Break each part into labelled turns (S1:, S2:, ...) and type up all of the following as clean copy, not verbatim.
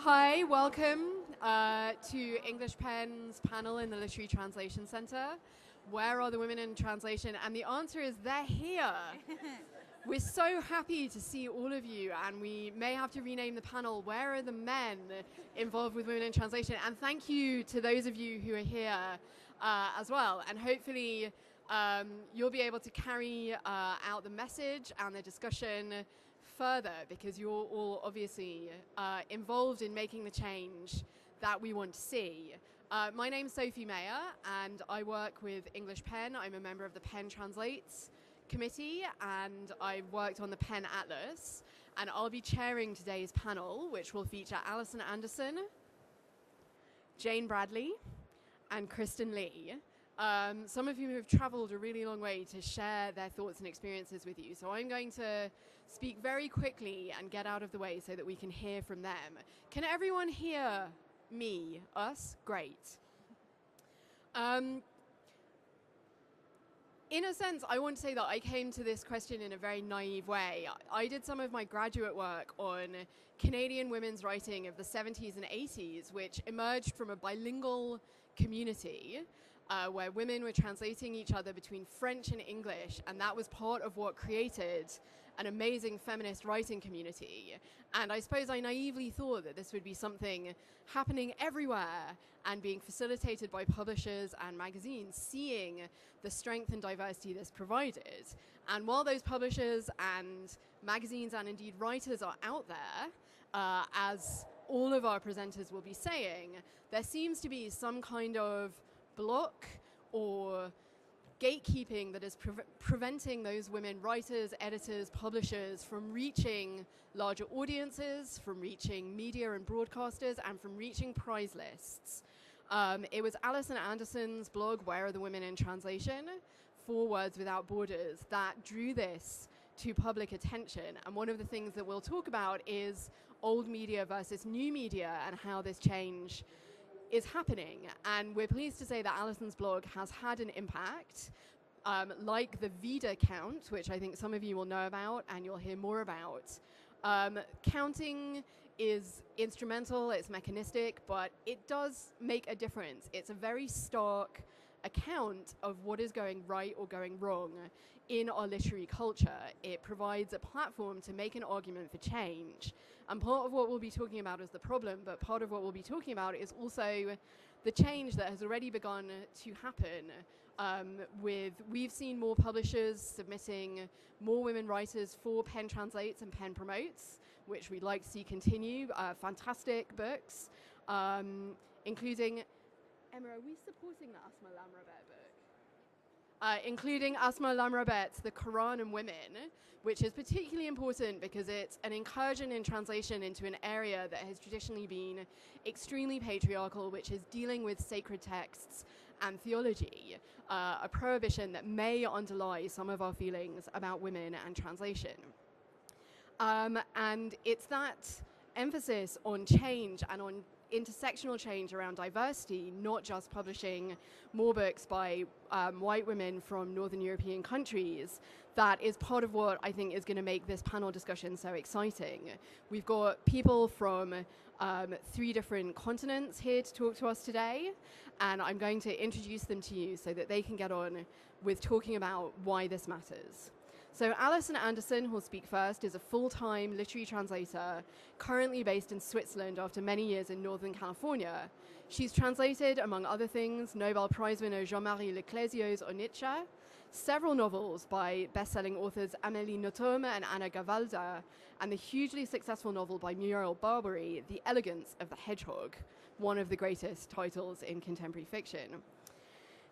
S1: Hi, welcome to English Pen's panel in the Literary Translation Center. Where are the women in translation? And the answer is they're here. We're so happy to see all of you, and we may have to rename the panel, Where are the men involved with women in translation? And thank you to those of you who are here as well. And hopefully you'll be able to carry out the message and the discussion further, because you're all obviously involved in making the change that we want to see. My name's Sophie Mayer, and I work with English Pen. I'm a member of the Pen Translates Committee, and I've worked on the Pen Atlas, and I'll be chairing today's panel, which will feature Alison Anderson, Jane Bradley, and Kristen Lee. Some of you have traveled a really long way to share their thoughts and experiences with you. So I'm going to speak very quickly and get out of the way so that we can hear from them. Can everyone hear me? Us? Great. In a sense, I want to say that I came to this question in a very naive way. I did some of my graduate work on Canadian women's writing of the 70s and 80s, which emerged from a bilingual community where women were translating each other between French and English, and that was part of what created an amazing feminist writing community. And I suppose I naively thought that this would be something happening everywhere and being facilitated by publishers and magazines, seeing the strength and diversity this provided. And while those publishers and magazines and indeed writers are out there, as all of our presenters will be saying, there seems to be some kind of block or gatekeeping that is preventing those women writers, editors, publishers from reaching larger audiences, from reaching media and broadcasters, and from reaching prize lists. It was Alison Anderson's blog, Where are the Women in Translation? 4 Words Without Borders, that drew this to public attention. And one of the things that we'll talk about is old media versus new media and how this change is happening. And we're pleased to say that Alison's blog has had an impact, like the Vida count, which I think some of you will know about and you'll hear more about. Counting is instrumental, it's mechanistic, but it does make a difference. It's a very stark account of what is going right or going wrong in our literary culture. It provides a platform to make an argument for change. And part of what we'll be talking about is the problem, but part of what we'll be talking about is also the change that has already begun to happen. We've seen more publishers submitting more women writers for Pen Translates and Pen Promotes, which we'd like to see continue. Fantastic books, including Emma, are we supporting the Asma Lamrabet book? Including Asma Lamrabet's The Quran and Women, which is particularly important because it's an incursion in translation into an area that has traditionally been extremely patriarchal, which is dealing with sacred texts and theology, a prohibition that may underlie some of our feelings about women and translation. And it's that emphasis on change and on intersectional change around diversity, not just publishing more books by white women from Northern European countries, that is part of what I think is going to make this panel discussion so exciting. We've got people from 3 different continents here to talk to us today, and I'm going to introduce them to you so that they can get on with talking about why this matters. So Alison Anderson, who'll speak first, is a full-time literary translator, currently based in Switzerland after many years in Northern California. She's translated, among other things, Nobel Prize winner Jean-Marie Leclésio's Onitsha, several novels by best-selling authors Amélie Nothomb and Anna Gavalda, and the hugely successful novel by Muriel Barbary, The Elegance of the Hedgehog, one of the greatest titles in contemporary fiction.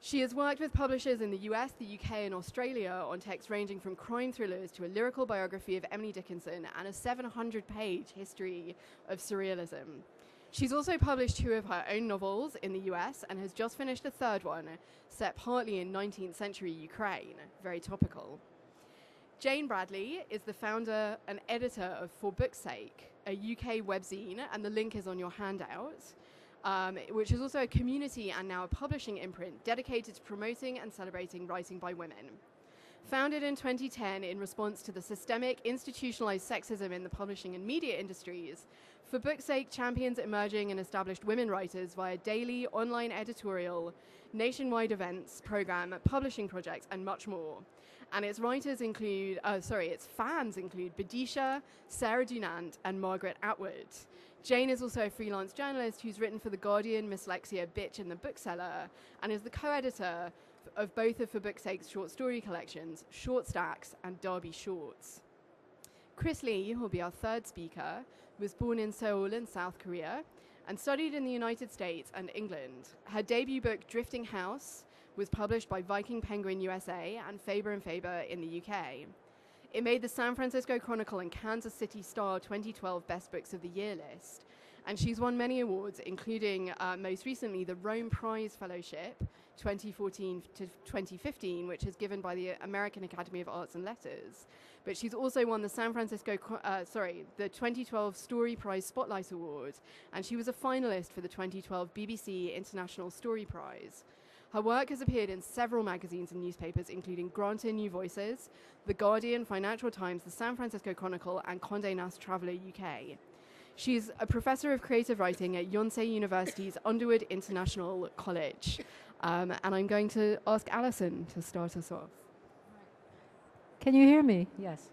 S1: She has worked with publishers in the US, the UK, and Australia on texts ranging from crime thrillers to a lyrical biography of Emily Dickinson and a 700-page history of surrealism. She's also published 2 of her own novels in the US and has just finished a 3rd one, set partly in 19th century Ukraine, very topical. Jane Bradley is the founder and editor of For Book's Sake, a UK webzine, and the link is on your handout. Which is also a community and now a publishing imprint dedicated to promoting and celebrating writing by women. Founded in 2010 in response to the systemic institutionalized sexism in the publishing and media industries, For Book's Sake champions emerging and established women writers via daily online editorial, nationwide events, program, publishing projects, and much more. And its its fans include Badisha, Sarah Dunant, and Margaret Atwood. Jane is also a freelance journalist who's written for The Guardian, Dyslexia, Bitch, and The Bookseller, and is the co-editor of both of For Book's Sake's short story collections, Short Stacks and Derby Shorts. Chris Lee, who will be our third speaker, was born in Seoul in South Korea and studied in the United States and England. Her debut book, Drifting House, was published by Viking Penguin USA and Faber & Faber in the UK. It made the San Francisco Chronicle and Kansas City Star 2012 Best Books of the Year list. And she's won many awards, including most recently the Rome Prize Fellowship 2014 to 2015, which is given by the American Academy of Arts and Letters. But she's also won the the 2012 Story Prize Spotlight Award, and she was a finalist for the 2012 BBC International Story Prize. Her work has appeared in several magazines and newspapers, including Granta New Voices, The Guardian, Financial Times, the San Francisco Chronicle, and Condé Nast Traveller UK. She's a professor of creative writing at Yonsei University's Underwood International College. And I'm going to ask Alison to start us off.
S2: Can you hear me? Yes.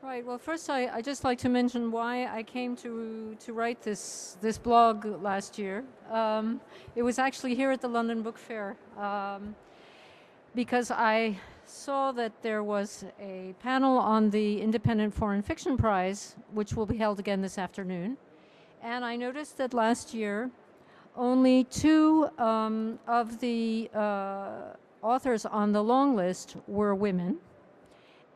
S2: Right. Well, first, I just like to mention why I came to write this blog last year. It was actually here at the London Book Fair because I saw that there was a panel on the Independent Foreign Fiction Prize, which will be held again this afternoon. And I noticed that last year, only two of the authors on the long list were women.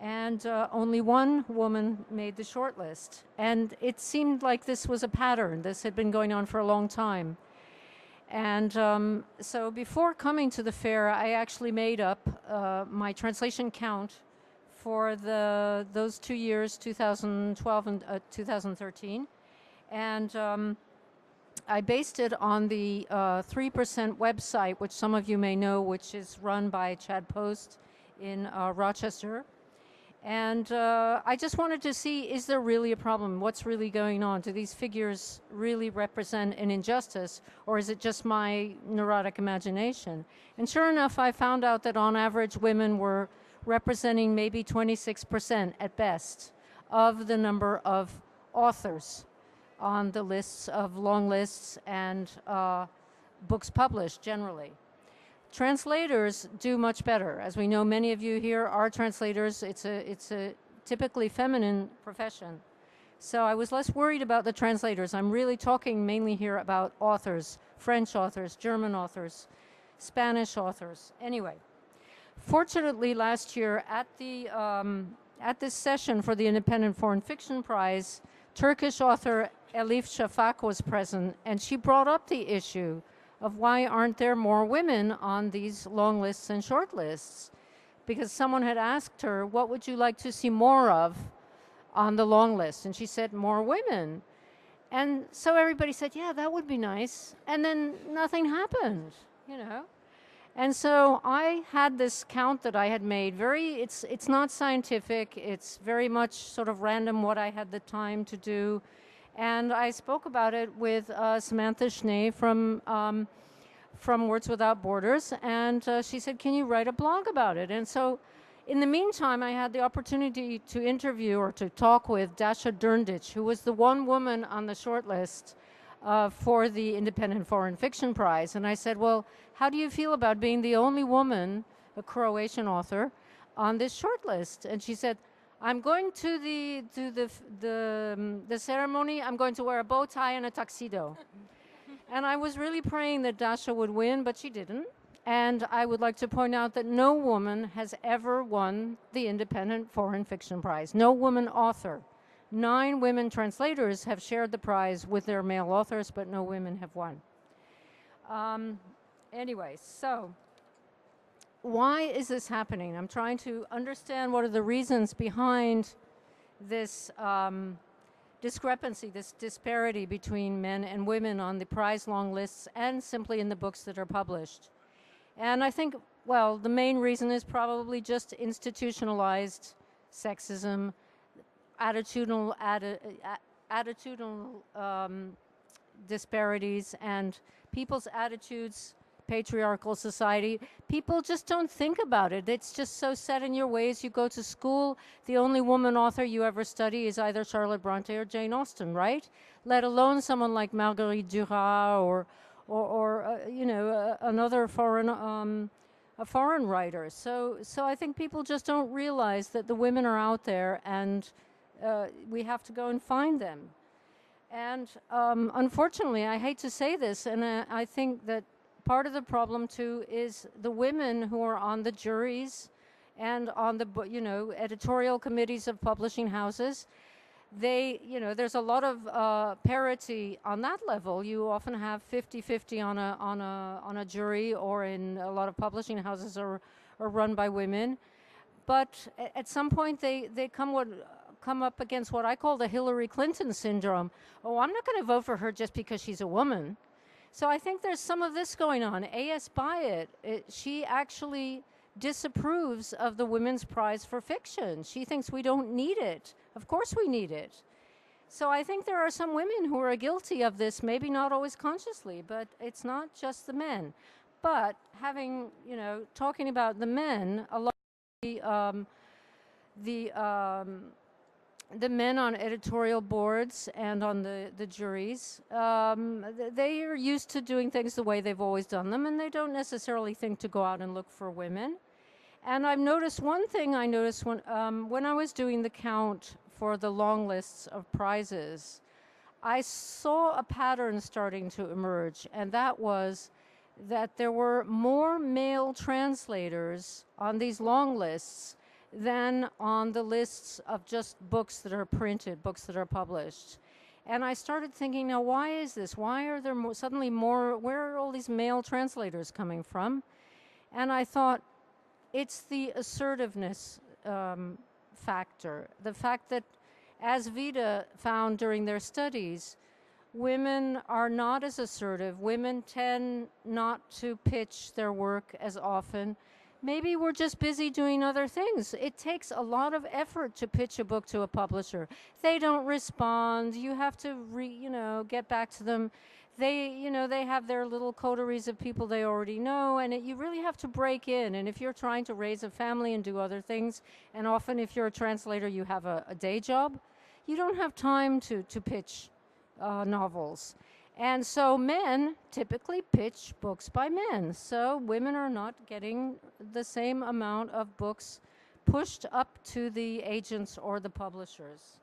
S2: And only one woman made the shortlist. And it seemed like this was a pattern. This had been going on for a long time. And so before coming to the fair, I actually made up my translation count for those 2 years, 2012 and 2013. And I based it on the 3% website, which some of you may know, which is run by Chad Post in Rochester. And I just wanted to see, is there really a problem? What's really going on? Do these figures really represent an injustice, or is it just my neurotic imagination? And sure enough, I found out that on average, women were representing maybe 26% at best of the number of authors on the lists of long lists and books published generally. Translators do much better. As we know, many of you here are translators. It's a typically feminine profession. So I was less worried about the translators. I'm really talking mainly here about authors, French authors, German authors, Spanish authors. Anyway, fortunately last year at this session for the Independent Foreign Fiction Prize, Turkish author Elif Shafak was present, and she brought up the issue of why aren't there more women on these long lists and short lists? Because someone had asked her, what would you like to see more of on the long list? And she said, more women. And so everybody said, yeah, that would be nice. And then nothing happened, you know. And so I had this count that I had made. It's not scientific. It's very much sort of random what I had the time to do. And I spoke about it with Samantha Schnee from Words Without Borders, and she said, can you write a blog about it? And so in the meantime, I had the opportunity to interview or to talk with Dasha Drndic, who was the one woman on the shortlist for the Independent Foreign Fiction Prize. And I said, well, how do you feel about being the only woman, a Croatian author, on this shortlist? And she said, I'm going to the ceremony. I'm going to wear a bow tie and a tuxedo. And I was really praying that Dasha would win, but she didn't. And I would like to point out that no woman has ever won the Independent Foreign Fiction Prize. No woman author. 9 women translators have shared the prize with their male authors, but no women have won. Anyway, so why is this happening? I'm trying to understand what are the reasons behind this discrepancy, this disparity between men and women on the prize long lists and simply in the books that are published. And I think, well, the main reason is probably just institutionalized sexism, attitudinal attitudinal disparities and people's attitudes, patriarchal society, people just don't think about it. It's just so set in your ways. You go to school, the only woman author you ever study is either Charlotte Bronte or Jane Austen, right? Let alone someone like Marguerite Duras or another a foreign writer. So I think people just don't realize that the women are out there, and we have to go and find them. And unfortunately, I hate to say this, and I think that part of the problem too is the women who are on the juries and on the editorial committees of publishing houses. They, there's a lot of parity on that level. You often have 50-50 on a jury, or in a lot of publishing houses are run by women. But at some point they come up against what I call the Hillary Clinton syndrome. Oh, I'm not going to vote for her just because she's a woman. So I think there's some of this going on. A.S. Byatt, she actually disapproves of the Women's Prize for Fiction. She thinks we don't need it. Of course we need it. So I think there are some women who are guilty of this, maybe not always consciously, but it's not just the men. But talking about the men, a lot of the men on editorial boards and on the juries, they are used to doing things the way they've always done them, and they don't necessarily think to go out and look for women. And I've noticed one thing when I was doing the count for the long lists of prizes, I saw a pattern starting to emerge, and that was that there were more male translators on these long lists than on the lists of just books that are printed, books that are published. And I started thinking, now why is this? Why are there suddenly more, where are all these male translators coming from? And I thought, it's the assertiveness factor. The fact that, as Vida found during their studies, women are not as assertive. Women tend not to pitch their work as often. Maybe we're just busy doing other things. It takes a lot of effort to pitch a book to a publisher. They don't respond. You have to get back to them. They have their little coteries of people they already know, and you really have to break in. And if you're trying to raise a family and do other things, and often if you're a translator, you have a day job, you don't have time to pitch novels. And so men typically pitch books by men. So women are not getting the same amount of books pushed up to the agents or the publishers.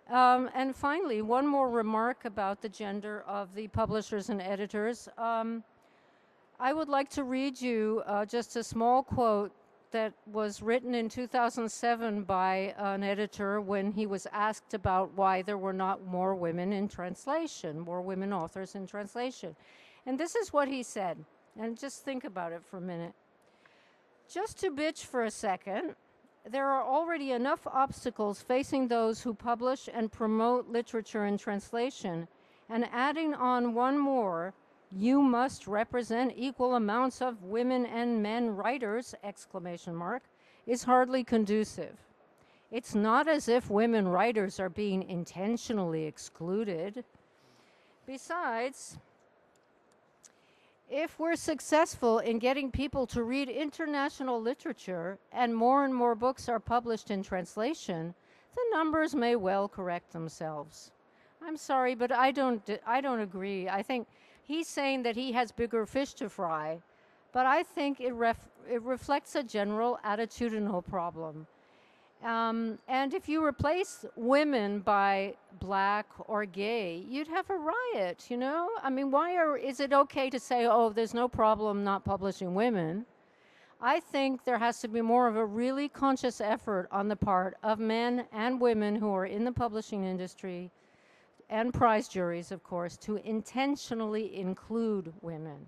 S2: And finally, one more remark about the gender of the publishers and editors. I would like to read you just a small quote that was written in 2007 by an editor when he was asked about why there were not more women in translation, more women authors in translation. And this is what he said, and just think about it for a minute. Just to bitch for a second, there are already enough obstacles facing those who publish and promote literature in translation, and adding on one more, you must represent equal amounts of women and men writers, ! Is hardly conducive. It's not as if women writers are being intentionally excluded. Besides, if we're successful in getting people to read international literature and more books are published in translation, the numbers may well correct themselves. I'm sorry, but I don't agree. I think he's saying that he has bigger fish to fry, but I think it reflects a general attitudinal problem. And if you replace women by black or gay, you'd have a riot, I mean, is it okay to say, oh, there's no problem not publishing women? I think there has to be more of a really conscious effort on the part of men and women who are in the publishing industry and prize juries, of course, to intentionally include women.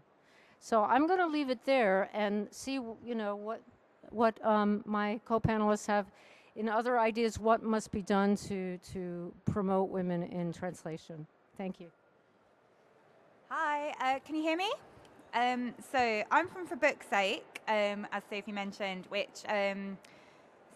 S2: So I'm going to leave it there and see, what my co-panelists have in other ideas, what must be done to promote women in translation. Thank you.
S3: Hi, can you hear me? So I'm from For Book's Sake, as Sophie mentioned, which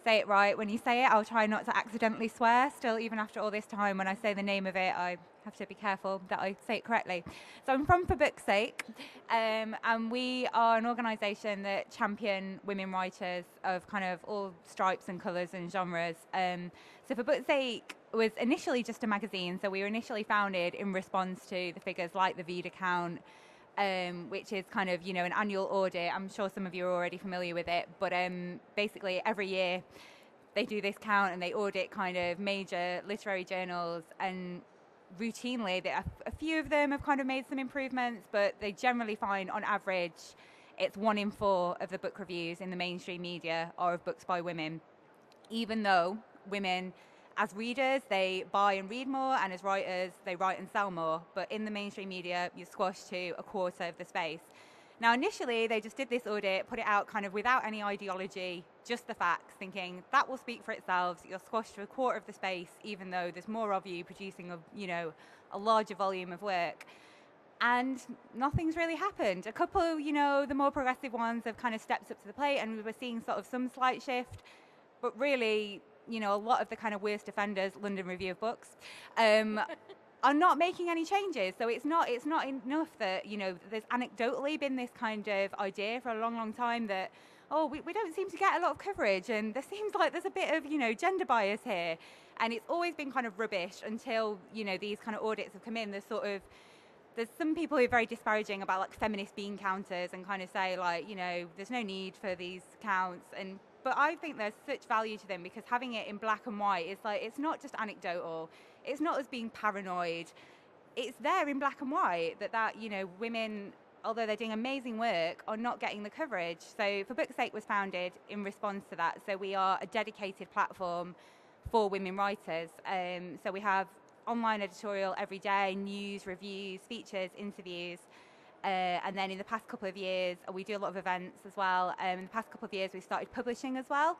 S3: say it right. When you say it, I'll try not to accidentally swear. Still, even after all this time, when I say the name of it, I have to be careful that I say it correctly. So I'm from For Book's Sake, and we are an organisation that champion women writers of kind of all stripes and colours and genres. So For Book's Sake was initially just a magazine. So we were initially founded in response to the figures like the Vida count, which is kind of, an annual audit. I'm sure some of you are already familiar with it, but basically every year they do this count and they audit kind of major literary journals, and routinely a few of them have kind of made some improvements, but they generally find on average it's 1 in 4 of the book reviews in the mainstream media are of books by women, even though women as readers, they buy and read more, and as writers, they write and sell more. But in the mainstream media, you're squashed to a quarter of the space. Now, initially, they just did this audit, put it out kind of without any ideology, just the facts, thinking that will speak for itself. You're squashed to a quarter of the space, even though there's more of you producing a larger volume of work. And nothing's really happened. A couple, the more progressive ones have kind of stepped up to the plate, and we were seeing sort of some slight shift. But really, a lot of the kind of worst offenders, London Review of Books, are not making any changes. So it's not enough that, there's anecdotally been this kind of idea for a long, long time that, we don't seem to get a lot of coverage, and there seems like there's a bit of, gender bias here. And it's always been kind of rubbish until, these kind of audits have come in. There's some people who are very disparaging about like feminist bean counters and kind of say like, there's no need for these counts. But I think there's such value to them, because having it in black and white is like, it's not just anecdotal. It's not us being paranoid. It's there in black and white that women, although they're doing amazing work, are not getting the coverage. So For Book's Sake was founded in response to that. So we are a dedicated platform for women writers. So we have online editorial every day, news, reviews, features, interviews. And then in the past couple of years, we do a lot of events as well. In the past couple of years, we started publishing as well.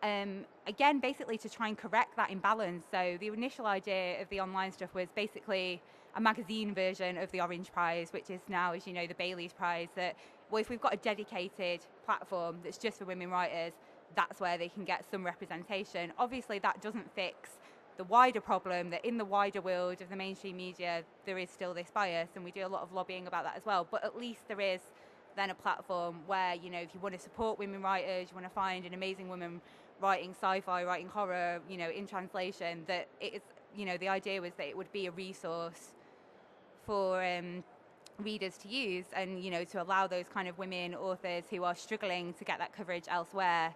S3: Again, basically to try and correct that imbalance. So the initial idea of the online stuff was basically a magazine version of the Orange Prize, which is now, as you know, the Bailey's Prize. That, if we've got a dedicated platform that's just for women writers, that's where they can get some representation. Obviously, that doesn't fix the wider problem that in the wider world of the mainstream media, there is still this bias, and we do a lot of lobbying about that as well. But at least there is then a platform where, if you want to support women writers, you want to find an amazing woman writing sci-fi, writing horror, in translation, that it is, the idea was that it would be a resource for readers to use, and, to allow those kind of women authors who are struggling to get that coverage elsewhere,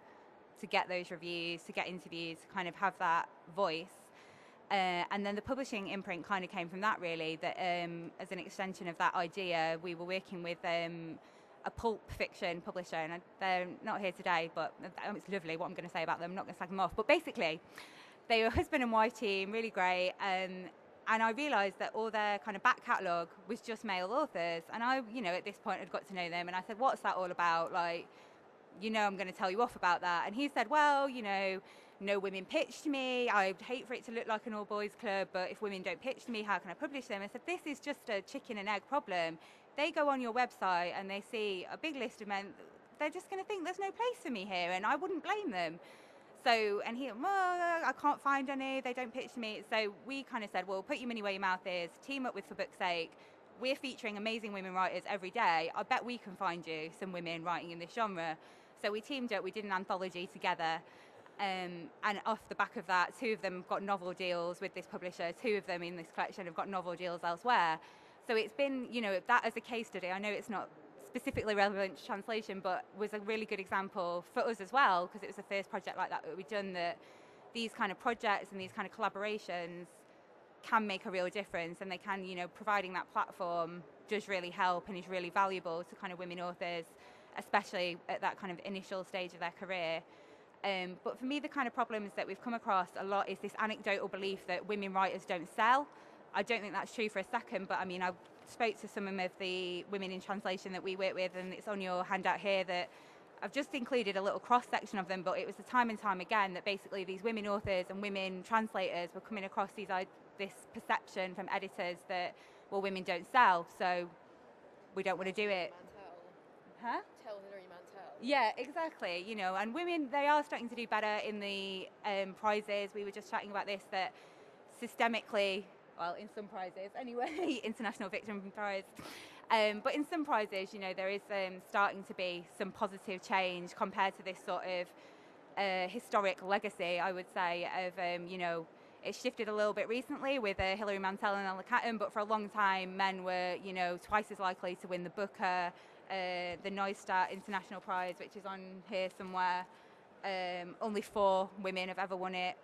S3: to get those reviews, to get interviews, to kind of have that voice. And then the publishing imprint kind of came from that, really, that as an extension of that idea, we were working with a pulp fiction publisher, and they're not here today, but it's lovely what I'm going to say about them. I'm not going to slag them off. But basically, they were a husband and wife team, really great. And I realised that all their kind of back catalogue was just male authors. And I, at this point, had got to know them. And I said, what's that all about? Like, I'm going to tell you off about that. And he said, well, no women pitch to me. I'd hate for it to look like an all-boys club, but if women don't pitch to me, how can I publish them? I said, this is just a chicken and egg problem. They go on your website and they see a big list of men. They're just going to think there's no place for me here, and I wouldn't blame them. So, and he, I can't find any. They don't pitch to me. So we kind of said, well, put your money where your mouth is. Team up with For Book's Sake. We're featuring amazing women writers every day. I bet we can find you some women writing in this genre. So we teamed up. We did an anthology together. And off the back of that, 2 of them got novel deals with this publisher. 2 of them in this collection have got novel deals elsewhere. So it's been, that as a case study. I know it's not specifically relevant to translation, but was a really good example for us as well, because it was the first project like that we've done, that these kind of projects and these kind of collaborations can make a real difference, and they can, providing that platform does really help and is really valuable to kind of women authors, especially at that kind of initial stage of their career. But for me, the kind of problems that we've come across a lot is this anecdotal belief that women writers don't sell. I don't think that's true for a second, but I mean, I spoke to some of the women in translation that we work with, and it's on your handout here that I've just included a little cross-section of them, but it was the time and time again that basically these women authors and women translators were coming across this perception from editors that, well, women don't sell, so we don't want to do it.
S1: Mantel.
S3: Huh?
S1: Tell Hilary Mantel.
S3: Yeah, exactly. You know, and women, they are starting to do better in the prizes. We were just chatting about this, that systemically, well, in some prizes anyway, International Fiction Prize, but in some prizes, you know, there is starting to be some positive change compared to this sort of historic legacy, I would say, of, you know, it's shifted a little bit recently with Hilary Mantel and Ella Catton, but for a long time, men were, you know, twice as likely to win the Booker, the Neustadt International Prize, which is on here somewhere. Only 4 women have ever won it.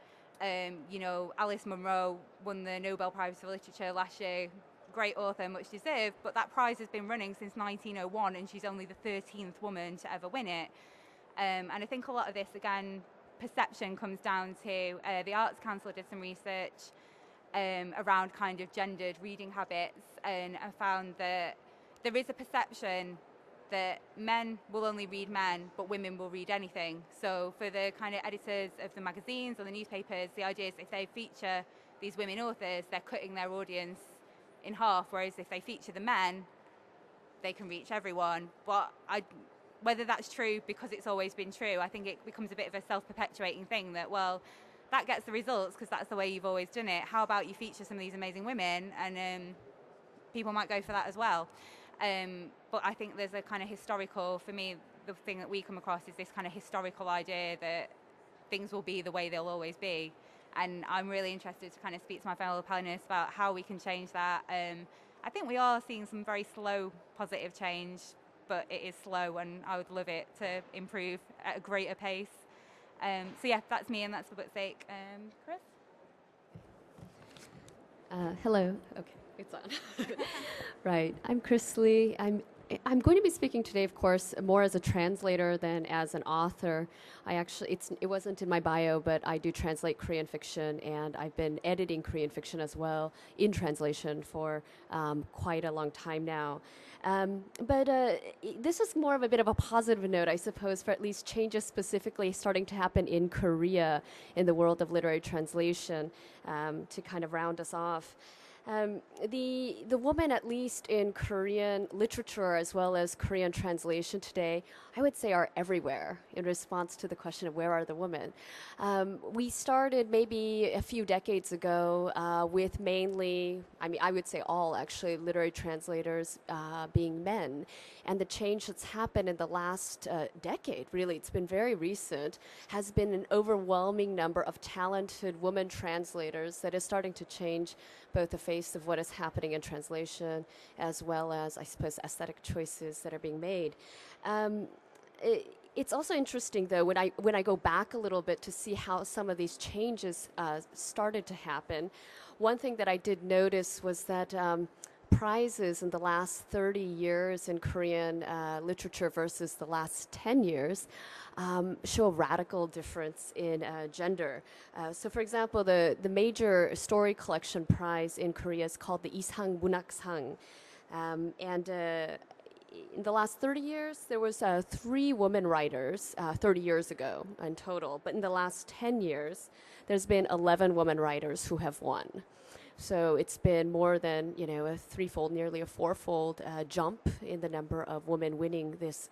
S3: You know, Alice Munro won the Nobel Prize for Literature last year. Great author, much deserved, but that prize has been running since 1901, and she's only the 13th woman to ever win it. And I think a lot of this, again, perception comes down to the Arts Council did some research around kind of gendered reading habits, and I found that there is a perception that men will only read men, but women will read anything. So for the kind of editors of the magazines or the newspapers, the idea is if they feature these women authors, they're cutting their audience in half, whereas if they feature the men, they can reach everyone. But whether that's true because it's always been true, I think it becomes a bit of a self-perpetuating thing that, well, that gets the results because that's the way you've always done it. How about you feature some of these amazing women, and people might go for that as well. But I think there's a kind of historical, for me, the thing that we come across is this kind of historical idea that things will be the way they'll always be. And I'm really interested to kind of speak to my fellow panelists about how we can change that. I think we are seeing some very slow positive change, but it is slow, and I would love it to improve at a greater pace. So yeah, that's me, and that's for book's sake. Chris?
S4: Hello. Okay, it's on. Right. I'm Chris Lee. I'm going to be speaking today, of course, more as a translator than as an author. It wasn't in my bio, but I do translate Korean fiction, and I've been editing Korean fiction as well in translation for quite a long time now. But this is more of a bit of a positive note, I suppose, for at least changes specifically starting to happen in Korea in the world of literary translation, to kind of round us off. The woman, at least in Korean literature as well as Korean translation today, I would say are everywhere in response to the question of where are the women. We started maybe a few decades ago with mainly, I would say all actually, literary translators being men. And the change that's happened in the last decade, really, it's been very recent, has been an overwhelming number of talented women translators that is starting to change both the face of what is happening in translation as well as, I suppose, aesthetic choices that are being made. It's also interesting, though, when I go back a little bit to see how some of these changes started to happen. One thing that I did notice was that prizes in the last 30 years in Korean literature versus the last 10 years show a radical difference in gender. So, for example, the major story collection prize in Korea is called the Isang Munaksang. And in the last 30 years, there was 3 women writers 30 years ago in total. But in the last 10 years, there's been 11 women writers who have won. So it's been more than, a threefold, nearly a fourfold jump in the number of women winning this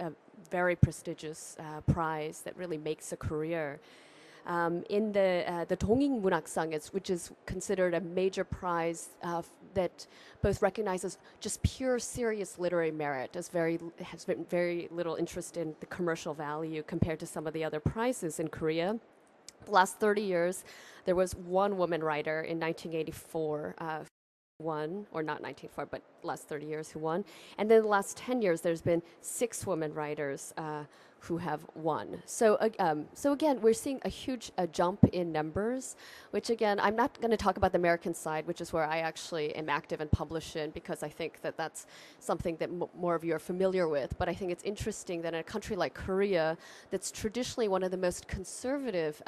S4: very prestigious prize that really makes a career. In the Donging Munaksang, which is considered a major prize that both recognizes just pure serious literary merit, has been very little interest in the commercial value compared to some of the other prizes in Korea. The last 30 years, there was one woman writer in 1984 won, or not 1984, but last 30 years who won. And then the last 10 years, there's been 6 women writers who have won. So again, we're seeing a huge jump in numbers, which again, I'm not going to talk about the American side, which is where I actually am active and publish in, because I think that that's something that more of you are familiar with. But I think it's interesting that in a country like Korea, that's traditionally one of the most conservative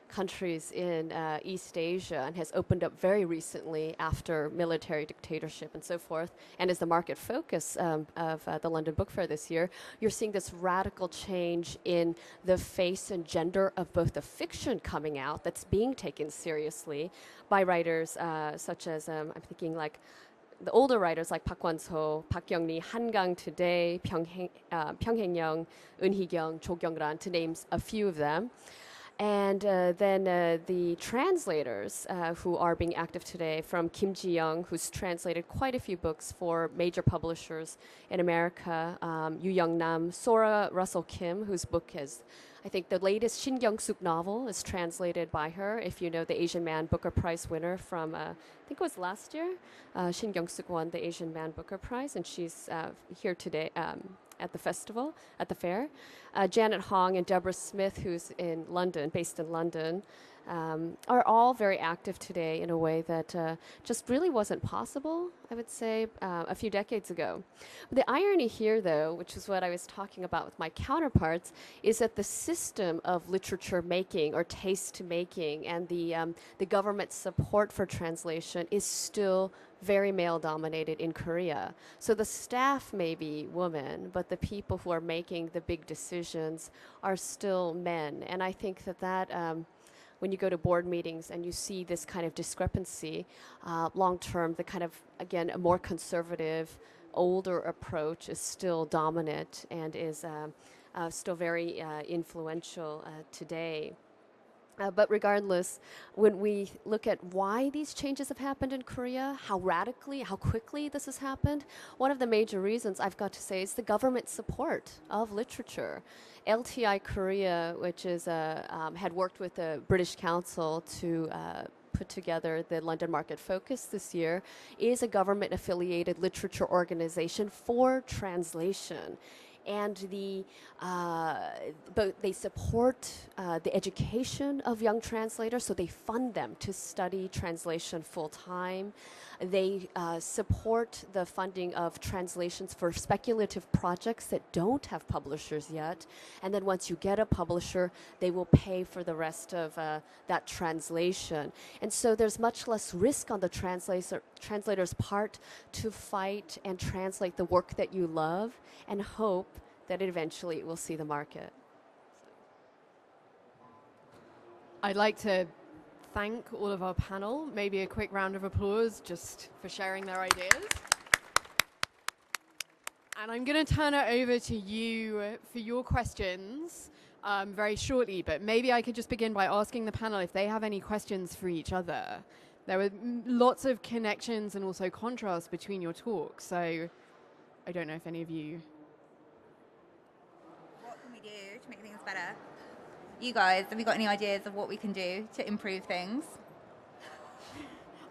S4: countries in East Asia and has opened up very recently after military dictatorship and so forth, and is the market focus of the London Book Fair this year, you're seeing this radical change in the face and gender of both the fiction coming out that's being taken seriously by writers such as, I'm thinking like the older writers like Park Won-so, Park Young-ni, Hangang Today, Pyeonghaeng-young, Eun Hee-kyung, Cho Kyung-ran, to name a few of them. And then the translators who are being active today, from Kim Ji-young, who's translated quite a few books for major publishers in America, Yu Young-nam, Sora Russell Kim, whose book is, I think the latest Shin Kyung-suk novel is translated by her. If you know the Asian Man Booker Prize winner from, I think it was last year, Shin Kyung-suk won the Asian Man Booker Prize, and she's here today at the festival, at the fair. Janet Hong and Deborah Smith, who's in London, based in London, are all very active today in a way that just really wasn't possible, I would say, a few decades ago. But the irony here, though, which is what I was talking about with my counterparts, is that the system of literature making or taste making and the government support for translation is still very male-dominated in Korea. So the staff may be women, but the people who are making the big decisions are still men. And I think that when you go to board meetings and you see this kind of discrepancy, long-term, the kind of, again, a more conservative, older approach is still dominant and is still very influential today. But regardless, when we look at why these changes have happened in Korea, how radically, how quickly this has happened, one of the major reasons I've got to say is the government support of literature. LTI Korea, which is had worked with the British Council to put together the London Market Focus this year, is a government-affiliated literature organization for translation. And but they support the education of young translators, so they fund them to study translation full-time. They support the funding of translations for speculative projects that don't have publishers yet. And then once you get a publisher, they will pay for the rest of that translation. And so there's much less risk on the translator's part to fight and translate the work that you love and hope that eventually it will see the market.
S1: I'd like to thank all of our panel. Maybe a quick round of applause just for sharing their ideas. And I'm going to turn it over to you for your questions very shortly, but maybe I could just begin by asking the panel if they have any questions for each other. There were lots of connections and also contrasts between your talks, so I don't know if any of you...
S3: What can we do to make things better? You guys, have you got any ideas of what we can do to improve things?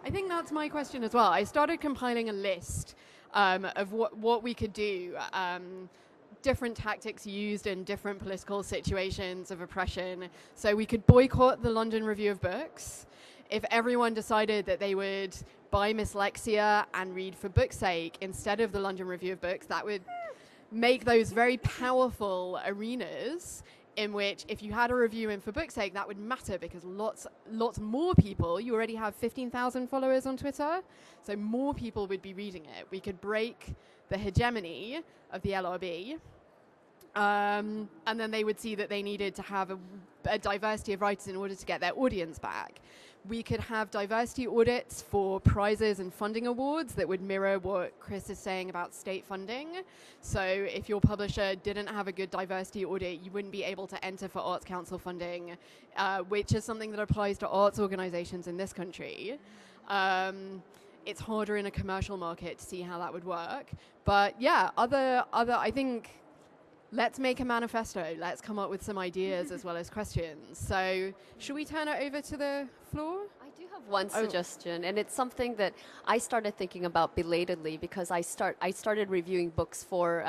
S1: I think that's my question as well. I started compiling a list of what we could do, different tactics used in different political situations of oppression. So we could boycott the London Review of Books. If everyone decided that they would buy Miss Lexia and read for book's sake instead of the London Review of Books, that would make those very powerful arenas in which if you had a review in for book's sake, that would matter because lots more people, you already have 15,000 followers on Twitter, so more people would be reading it. We could break the hegemony of the LRB, and then they would see that they needed to have a diversity of writers in order to get their audience back. We could have diversity audits for prizes and funding awards that would mirror what Chris is saying about state funding. So if your publisher didn't have a good diversity audit, you wouldn't be able to enter for Arts Council funding, which is something that applies to arts organizations in this country. It's harder in a commercial market to see how that would work. But yeah, I think, let's make a manifesto. Let's come up with some ideas as well as questions. So should we turn it over to the floor?
S4: I do have one suggestion, and it's something that I started thinking about belatedly because I started reviewing books for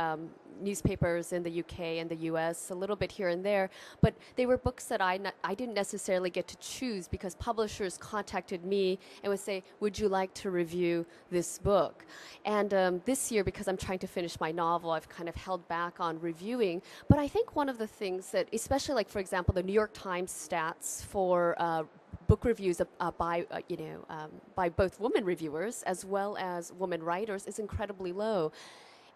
S4: newspapers in the UK and the US, a little bit here and there, but they were books that I didn't necessarily get to choose because publishers contacted me and would say, would you like to review this book? And this year, because I'm trying to finish my novel, I've kind of held back on reviewing, but I think one of the things that, especially like, for example, the New York Times stats for book reviews by both women reviewers as well as women writers is incredibly low.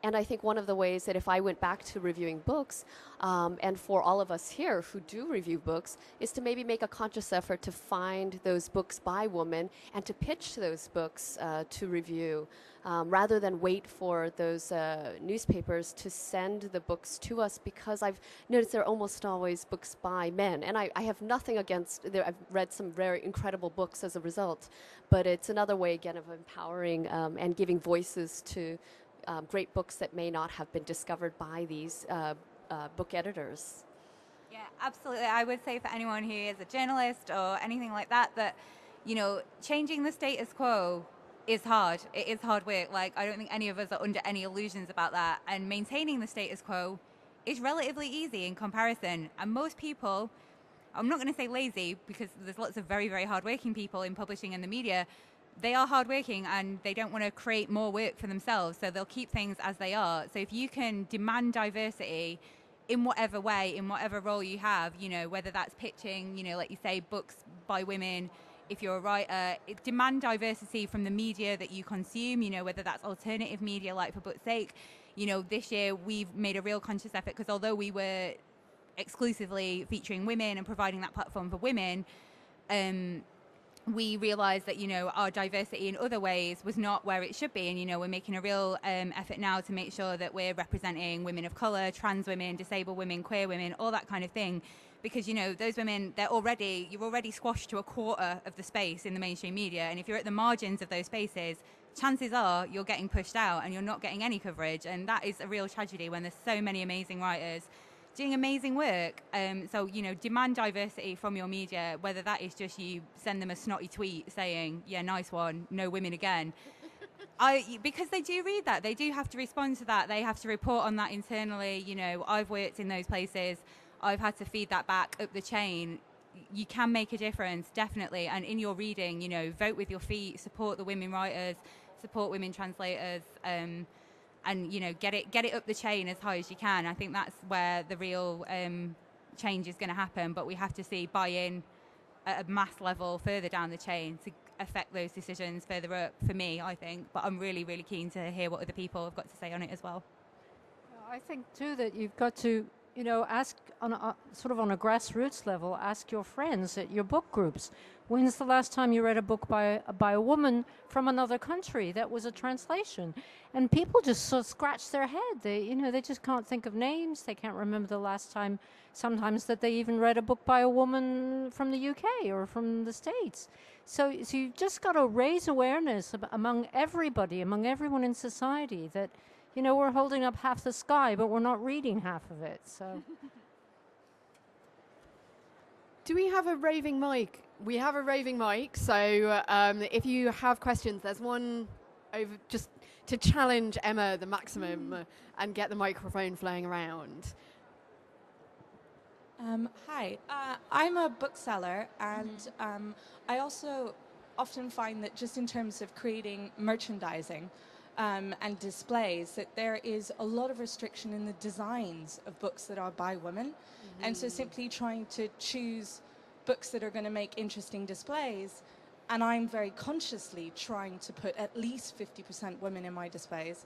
S4: And I think one of the ways that if I went back to reviewing books, and for all of us here who do review books, is to maybe make a conscious effort to find those books by women and to pitch those books to review, rather than wait for those newspapers to send the books to us, because I've noticed they're almost always books by men. And I have nothing against, I've read some very incredible books as a result, but it's another way, again, of empowering and giving voices to great books that may not have been discovered by these book editors.
S3: Yeah, absolutely. I would say for anyone who is a journalist or anything like that, that, you know, changing the status quo is hard. It is hard work. Like, I don't think any of us are under any illusions about that. And maintaining the status quo is relatively easy in comparison. And most people, I'm not going to say lazy, because there's lots of very, very hardworking people in publishing and the media. They are hardworking and they don't want to create more work for themselves, so they'll keep things as they are. So if you can demand diversity in whatever way, in whatever role you have, you know, whether that's pitching, you know, like you say, books by women, if you're a writer, demand diversity from the media that you consume, you know, whether that's alternative media like For Book's Sake. You know, this year we've made a real conscious effort, because although we were exclusively featuring women and providing that platform for women, we realized that, you know, our diversity in other ways was not where it should be. And, you know, we're making a real effort now to make sure that we're representing women of color, trans women, disabled women, queer women, all that kind of thing. Because, you know, those women, you're already squashed to a quarter of the space in the mainstream media. And if you're at the margins of those spaces, chances are you're getting pushed out and you're not getting any coverage. And that is a real tragedy when there's so many amazing writers doing amazing work. So, you know, demand diversity from your media, whether that is just you send them a snotty tweet saying, yeah, nice one, no women again. Because they do read that. They do have to respond to that. They have to report on that internally. You know, I've worked in those places. I've had to feed that back up the chain. You can make a difference, definitely. And in your reading, you know, vote with your feet, support the women writers, support women translators, and, you know, get it up the chain as high as you can. I think that's where the real change is going to happen. But we have to see buy-in at a mass level further down the chain to affect those decisions further up, for me, I think. But I'm really, really keen to hear what other people have got to say on it as well.
S2: I think, too, that you've got to, you know, ask on a, sort of on a grassroots level, ask your friends at your book groups, when's the last time you read a book by a woman from another country that was a translation? And people just sort of scratch their head. They just can't think of names. They can't remember the last time sometimes that they even read a book by a woman from the UK or from the States. So you've just got to raise awareness among everybody, among everyone in society, that, you know, we're holding up half the sky, but we're not reading half of it. So,
S1: do we have a raving mic? We have a raving mic. So if you have questions, there's one over just to challenge Emma the maximum and get the microphone flowing around.
S5: Hi, I'm a bookseller, and I also often find that just in terms of creating merchandising, and displays, that there is a lot of restriction in the designs of books that are by women. And so simply trying to choose books that are going to make interesting displays, and I'm very consciously trying to put at least 50% women in my displays,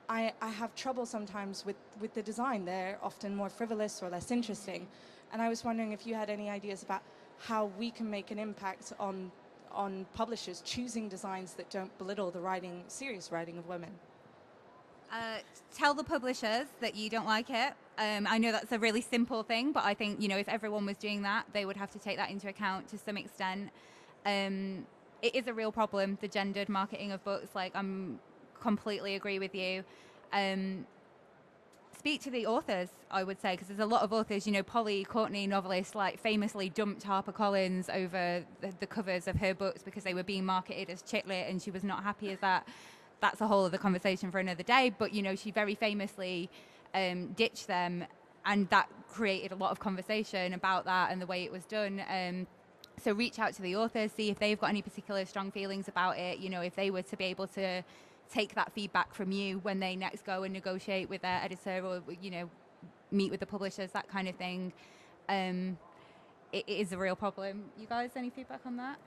S5: I have trouble sometimes with the design. They're often more frivolous or less interesting. And I was wondering if you had any ideas about how we can make an impact on publishers choosing designs that don't belittle the serious writing of women.
S3: Tell the publishers that you don't like it. I know that's a really simple thing, but I think, you know, if everyone was doing that, they would have to take that into account to some extent. It is a real problem, the gendered marketing of books. Like, I'm completely agree with you. Speak to the authors, I would say, because there's a lot of authors, you know, Polly Courtney, novelist, like famously dumped HarperCollins over the covers of her books because they were being marketed as chick lit, and she was not happy as that. That's a whole other conversation for another day. But, you know, she very famously ditched them, and that created a lot of conversation about that and the way it was done. So reach out to the authors, see if they've got any particular strong feelings about it. You know, if they were to be able to take that feedback from you when they next go and negotiate with their editor, or, you know, meet with the publishers, that kind of thing. It is a real problem. You guys, any feedback on that?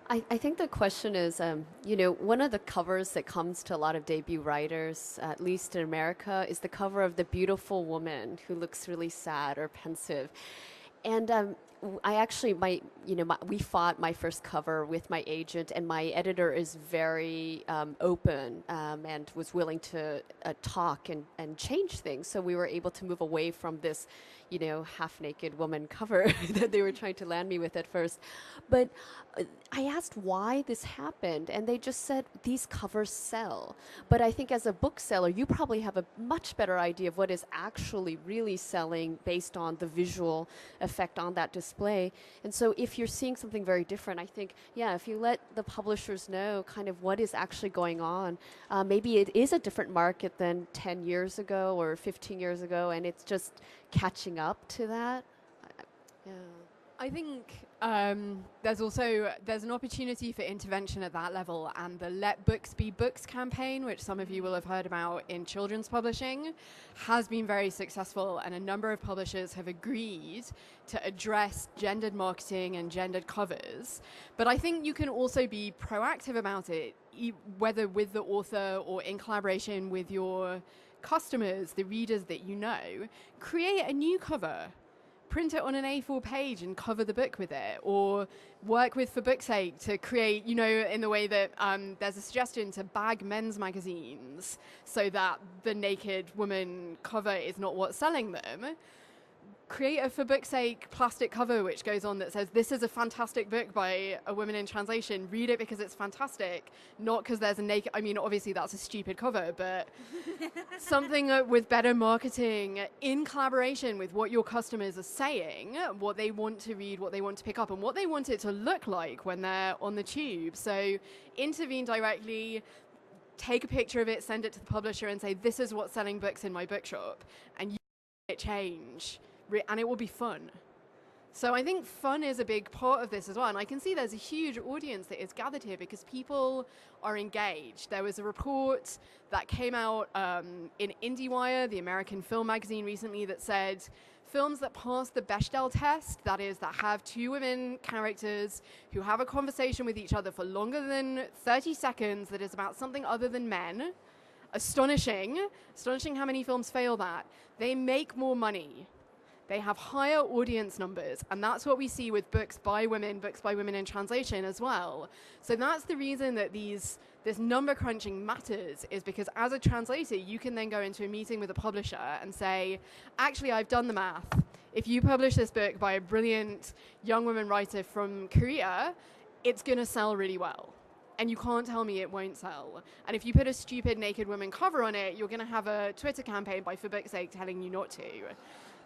S4: I think the question is, one of the covers that comes to a lot of debut writers, at least in America, is the cover of the beautiful woman who looks really sad or pensive. And I actually, we fought my first cover with my agent, and my editor is very open and was willing to talk and change things. So we were able to move away from this, half-naked woman cover that they were trying to land me with at first. But I asked why this happened, and they just said these covers sell. But I think as a bookseller, you probably have a much better idea of what is actually really selling based on the visual effect on that display. And so if you're seeing something very different, I think, if you let the publishers know kind of what is actually going on, maybe it is a different market than 10 years ago or 15 years ago, and it's just catching up to that. Yeah.
S1: I think there's an opportunity for intervention at that level, and the Let Books Be Books campaign, which some of you will have heard about in children's publishing, has been very successful, and a number of publishers have agreed to address gendered marketing and gendered covers. But I think you can also be proactive about it, whether with the author or in collaboration with your customers, the readers that you know. Create a new cover. Print it on an A4 page and cover the book with it, or work with For Book's Sake to create, in the way that there's a suggestion to bag men's magazines so that the naked woman cover is not what's selling them. Create a For Book's Sake plastic cover which goes on that says, this is a fantastic book by a woman in translation. Read it because it's fantastic, not because there's a naked... I mean, obviously that's a stupid cover, but something with better marketing in collaboration with what your customers are saying, what they want to read, what they want to pick up, and what they want it to look like when they're on the tube. So intervene directly, take a picture of it, send it to the publisher and say, this is what's selling books in my bookshop, and you it change. And it will be fun. So I think fun is a big part of this as well. And I can see there's a huge audience that is gathered here because people are engaged. There was a report that came out in IndieWire, the American film magazine, recently that said films that pass the Bechdel test, that is, that have two women characters who have a conversation with each other for longer than 30 seconds that is about something other than men, astonishing how many films fail that. They make more money. They have higher audience numbers, and that's what we see with books by women in translation as well. So that's the reason that this number crunching matters, is because as a translator, you can then go into a meeting with a publisher and say, actually, I've done the math. If you publish this book by a brilliant young woman writer from Korea, it's going to sell really well. And you can't tell me it won't sell. And if you put a stupid naked woman cover on it, you're going to have a Twitter campaign by For Book's Sake telling you not to.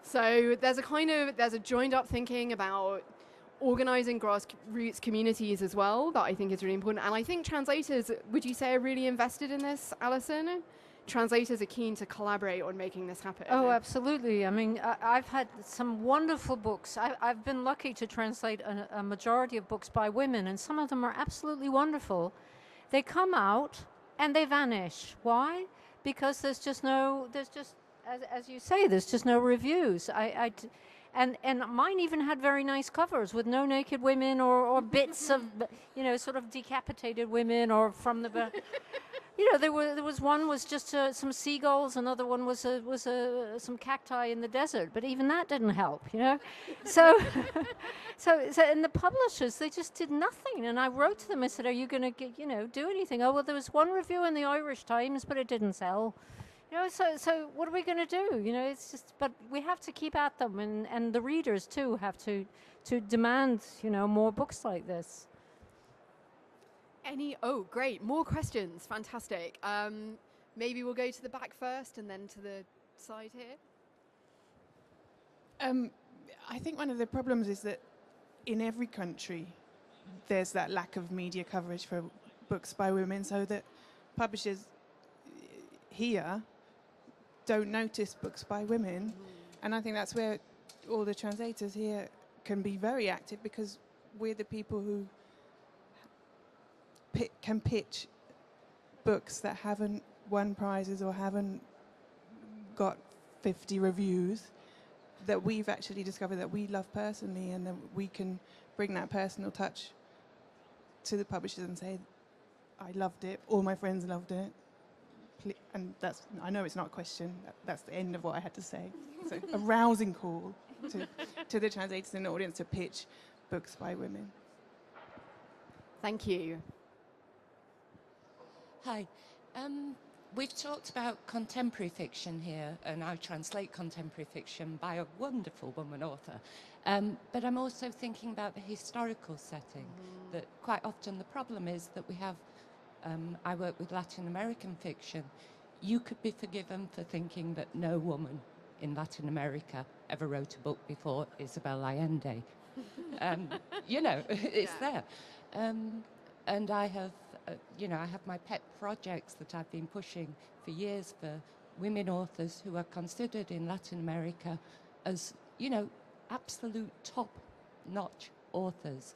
S1: So there's a joined up thinking about organizing grassroots communities as well that I think is really important. And I think translators, would you say, are really invested in this, Alison? Translators are keen to collaborate on making this happen.
S2: Oh, absolutely. I mean, I've had some wonderful books. I've been lucky to translate a majority of books by women, and some of them are absolutely wonderful. They come out and they vanish. Why? Because there's just, as you say, there's just no reviews. And mine even had very nice covers with no naked women or bits of, sort of decapitated women or from the... there was one was just some seagulls, another one was some cacti in the desert, but even that didn't help, So, and the publishers, they just did nothing. And I wrote to them, I said, "Are you going to do anything?" "Oh, well, there was one review in the Irish Times, but it didn't sell." So what are we going to do? It's just, but we have to keep at them, and the readers too have to demand, more books like this.
S1: Oh, great. More questions. Fantastic. Maybe we'll go to the back first and then to the side here.
S6: I think one of the problems is that in every country there's that lack of media coverage for books by women, so that publishers here don't notice books by women. And I think that's where all the translators here can be very active, because we're the people who can pitch books that haven't won prizes or haven't got 50 reviews, that we've actually discovered that we love personally, and that we can bring that personal touch to the publishers and say, I loved it, all my friends loved it. And I know it's not a question, that's the end of what I had to say. So a rousing call to the translators in the audience to pitch books by women.
S1: Thank you.
S7: Hi. We've talked about contemporary fiction here, and I translate contemporary fiction by a wonderful woman author. But I'm also thinking about the historical setting, that quite often the problem is that we have, I work with Latin American fiction. You could be forgiven for thinking that no woman in Latin America ever wrote a book before Isabel Allende. You know, it's there. And I have, I have my pet projects that I've been pushing for years for women authors who are considered in Latin America as, absolute top-notch authors.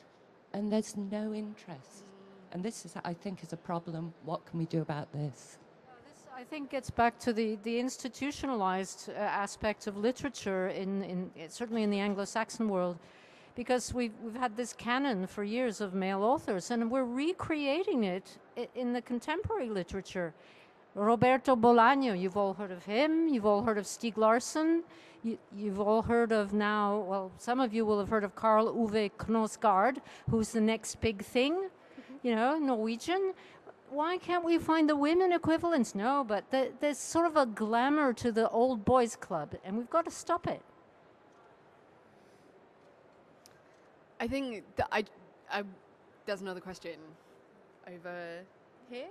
S7: And there's no interest. And this is, I think, is a problem. What can we do about this?
S2: This, I think, gets back to the institutionalized aspect of literature certainly in the Anglo-Saxon world, because we've had this canon for years of male authors, and we're recreating it in the contemporary literature. Roberto Bolaño, you've all heard of him. You've all heard of Stieg Larsson. You've all heard of now, well, some of you will have heard of Karl Ove Knausgaard, who's the next big thing, Norwegian. Why can't we find the women equivalents? No, but there's sort of a glamour to the old boys club, and we've got to stop it.
S1: I think there's another question over here.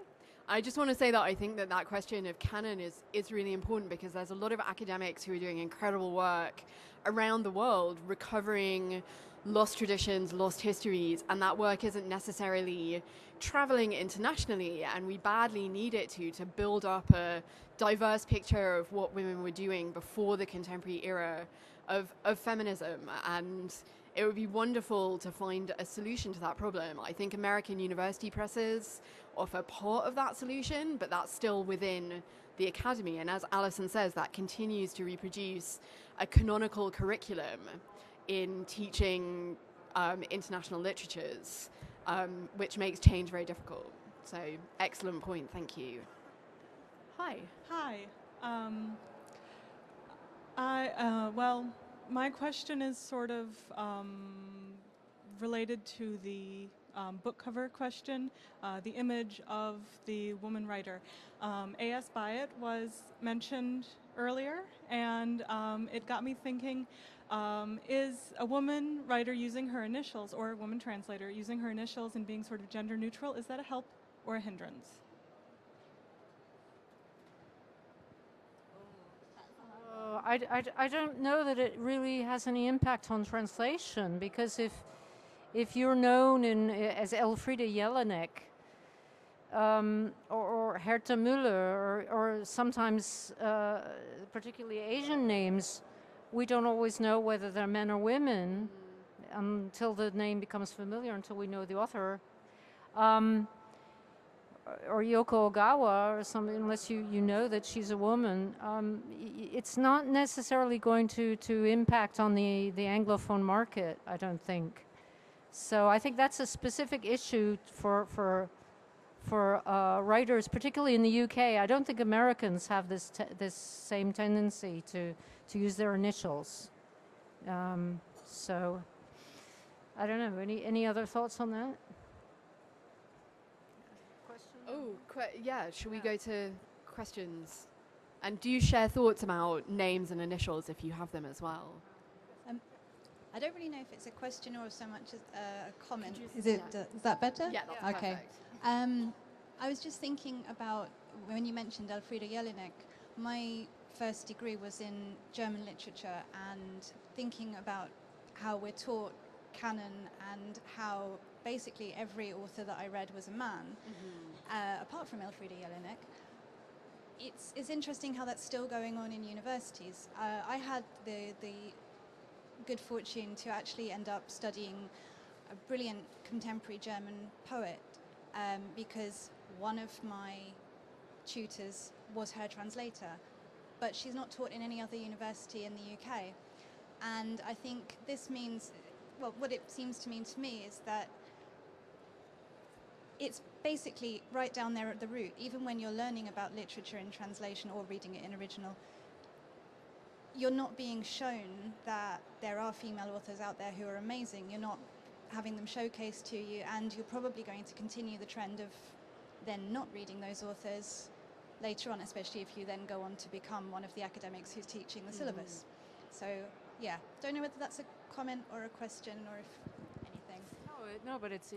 S1: I just want to say that I think that question of canon is really important, because there's a lot of academics who are doing incredible work around the world recovering lost traditions, lost histories, and that work isn't necessarily traveling internationally, and we badly need it to build up a diverse picture of what women were doing before the contemporary era of feminism. And it would be wonderful to find a solution to that problem. I think American university presses offer part of that solution, but that's still within the academy. And as Alison says, that continues to reproduce a canonical curriculum in teaching international literatures, which makes change very difficult. So, excellent point, thank you. Hi.
S8: Hi. Well, my question is sort of related to the book cover question, the image of the woman writer. A.S. Byatt was mentioned earlier, and it got me thinking, is a woman writer using her initials, or a woman translator using her initials and being sort of gender neutral, is that a help or a hindrance?
S2: I don't know that it really has any impact on translation, because if you're known as Elfriede Jelinek, or Herta Müller, or sometimes particularly Asian names, we don't always know whether they're men or women until the name becomes familiar, until we know the author. Or Yoko Ogawa or something, unless you know that she's a woman. It's not necessarily going to impact on the Anglophone market, I don't think. So I think that's a specific issue for writers, particularly in the UK. I don't think Americans have this same tendency to use their initials. So I don't know. Any other thoughts on that?
S1: Should we go to questions? And do you share thoughts about names and initials if you have them as well?
S9: I don't really know if it's a question or so much as a comment. Is that better?
S1: Yeah, that's
S9: okay.
S1: Perfect.
S9: I was just thinking about, when you mentioned Elfriede Jelinek, my first degree was in German literature, and thinking about how we're taught canon and how basically every author that I read was a man, apart from Elfriede Jelinek. It's interesting how that's still going on in universities. I had the good fortune to actually end up studying a brilliant contemporary German poet, because one of my tutors was her translator, but she's not taught in any other university in the UK. And I think this means, well, what it seems to mean to me is that it's basically right down there at the root. Even when you're learning about literature in translation or reading it in original, you're not being shown that there are female authors out there who are amazing. You're not having them showcased to you, and you're probably going to continue the trend of then not reading those authors later on, especially if you then go on to become one of the academics who's teaching the syllabus. So yeah, don't know whether that's a comment or a question or if anything.
S2: No, but it's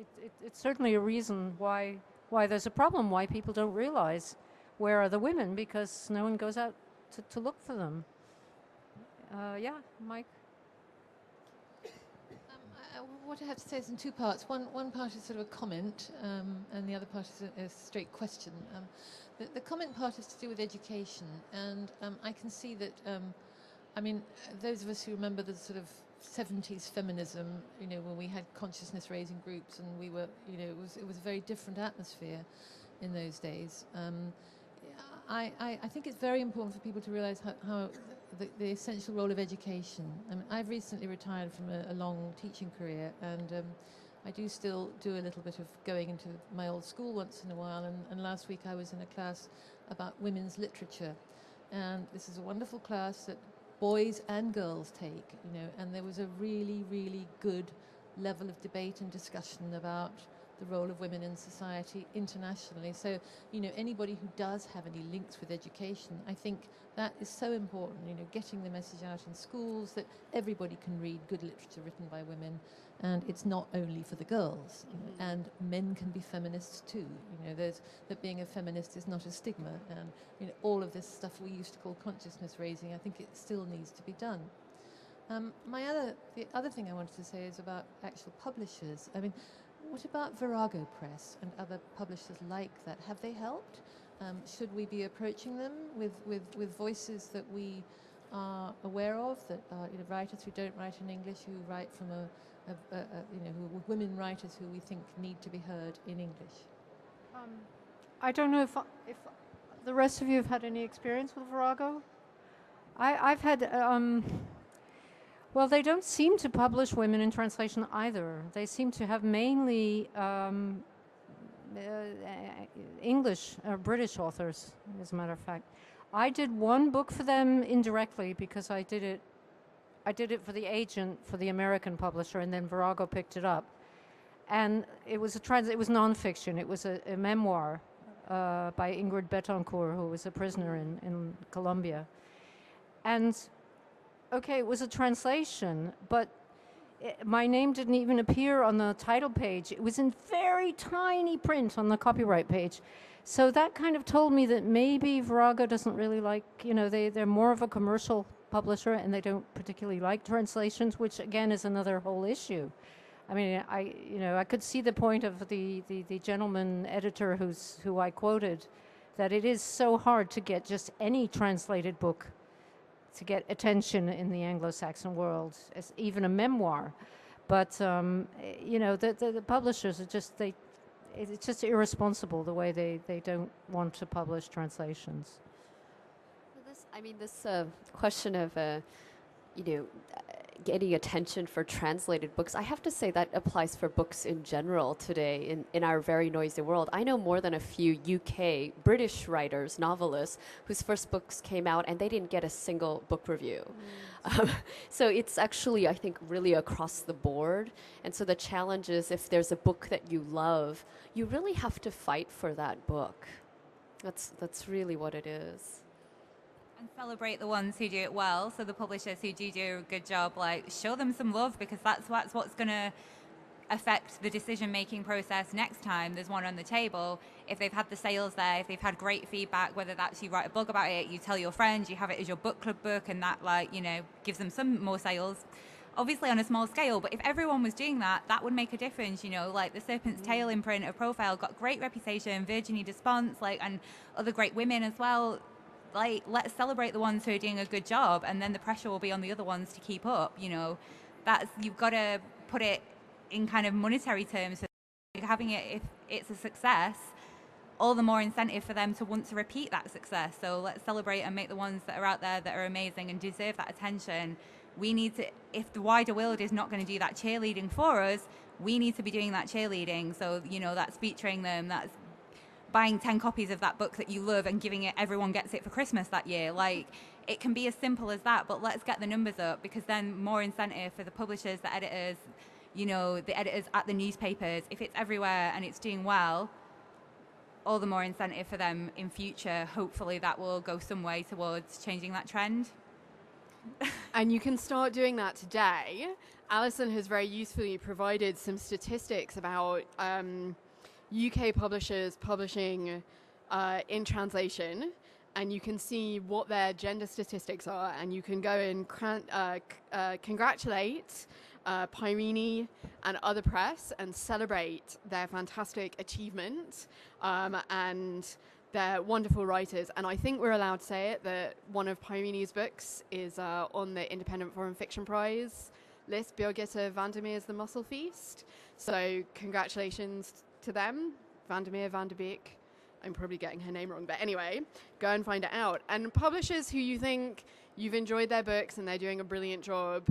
S2: certainly a reason why there's a problem, why people don't realize where are the women, because no one goes out to look for them. Yeah, Mike?
S10: What I have to say is in two parts. One part is sort of a comment, and the other part is a straight question. The comment part is to do with education, and I can see that, I mean, those of us who remember the sort of 70s feminism, you know, when we had consciousness-raising groups, and we were, you know, it was a very different atmosphere in those days. I think it's very important for people to realize how the essential role of education. I mean, I've recently retired from a long teaching career, and I do still do a little bit of going into my old school once in a while, and last week I was in a class about women's literature, and this is a wonderful class that boys and girls take, you know, and there was a really, really good level of debate and discussion about the role of women in society internationally. So, you know, anybody who does have any links with education, I think that is so important, you know, getting the message out in schools that everybody can read good literature written by women, and it's not only for the girls, you know, and men can be feminists too. You know, that being a feminist is not a stigma, and, you know, all of this stuff we used to call consciousness raising, I think it still needs to be done. The other thing I wanted to say is about actual publishers. I mean, what about Virago Press and other publishers like that? Have they helped? Should we be approaching them with voices that we are aware of, that are, you know, writers who don't write in English, who write from women writers who we think need to be heard in English?
S2: I don't know if the rest of you have had any experience with Virago. I've had. Well, they don't seem to publish women in translation either. They seem to have mainly English or British authors, as a matter of fact. I did one book for them indirectly because I did it for the agent for the American publisher, and then Virago picked it up. And it was it was nonfiction. It was a memoir by Ingrid Betancourt, who was a prisoner in Colombia. And okay, it was a translation, but my name didn't even appear on the title page. It was in very tiny print on the copyright page. So that kind of told me that maybe Virago doesn't really like, you know, they're more of a commercial publisher, and they don't particularly like translations, which again is another whole issue. I mean, I could see the point of the gentleman editor who I quoted, that it is so hard to get just any translated book to get attention in the Anglo-Saxon world, as even a memoir. But you know, the publishers are just it's just irresponsible the way they don't want to publish translations.
S4: This question of getting attention for translated books, I have to say that applies for books in general today in our very noisy world. I know more than a few UK, British writers, novelists, whose first books came out and they didn't get a single book review. So it's actually, I think, really across the board. And so the challenge is, if there's a book that you love, you really have to fight for that book. That's really what it is.
S3: And celebrate the ones who do it well. So the publishers who do a good job, like, show them some love, because that's what's going to affect the decision-making process next time there's one on the table. If they've had the sales there, if they've had great feedback, whether that's you write a blog about it, you tell your friends, you have it as your book club book, and that, like, you know, gives them some more sales. Obviously on a small scale, but if everyone was doing that, that would make a difference, you know, like the Serpent's Tail imprint of Profile got great reputation, Virginie Despentes, like, and other great women as well. Like, let's celebrate the ones who are doing a good job, and then the pressure will be on the other ones to keep up, you know. You've got to put it in kind of monetary terms. Having it, if it's a success, all the more incentive for them to want to repeat that success. So let's celebrate and make the ones that are out there that are amazing and deserve that attention. We need to, if the wider world is not going to do that cheerleading for us, we need to be doing that cheerleading. So, that's featuring them, that's buying 10 copies of that book that you love and giving it, everyone gets it for Christmas that year. Like, it can be as simple as that, but let's get the numbers up, because then more incentive for the publishers, the editors, the editors at the newspapers. If it's everywhere and it's doing well, all the more incentive for them in future. Hopefully that will go some way towards changing that trend.
S1: And you can start doing that today. Alison has very usefully provided some statistics about UK publishers publishing in translation, and you can see what their gender statistics are, and you can go and congratulate Pyrini and other press and celebrate their fantastic achievement and they're wonderful writers. And I think we're allowed to say it, that one of Pyrini's books is on the Independent Foreign Fiction Prize list, Birgitte Vandermeer's The Muscle Feast. So congratulations to them, Vandermeer, Van der Beek. I'm probably getting her name wrong, but anyway, go and find it out. And publishers who you think you've enjoyed their books and they're doing a brilliant job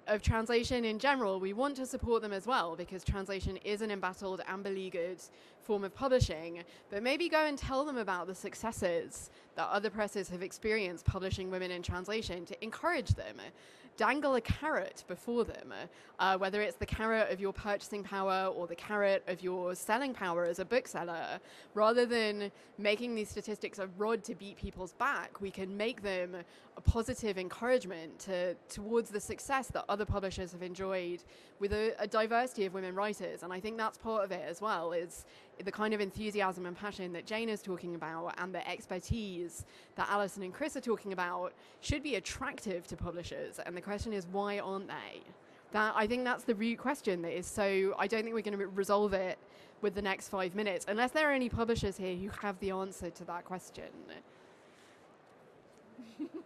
S1: of translation in general, we want to support them as well, because translation is an embattled and beleaguered form of publishing. But maybe go and tell them about the successes that other presses have experienced publishing women in translation, to encourage them. Dangle a carrot before them, whether it's the carrot of your purchasing power or the carrot of your selling power as a bookseller. Rather than making these statistics a rod to beat people's back, we can make them a positive encouragement towards the success that other publishers have enjoyed with a diversity of women writers. And I think that's part of it as well, is the kind of enthusiasm and passion that Jane is talking about, and the expertise that Alison and Chris are talking about, should be attractive to publishers. And the question is, why aren't they? I think that's the root question that is so, I don't think we're going to resolve it with the next 5 minutes, unless there are any publishers here who have the answer to that question.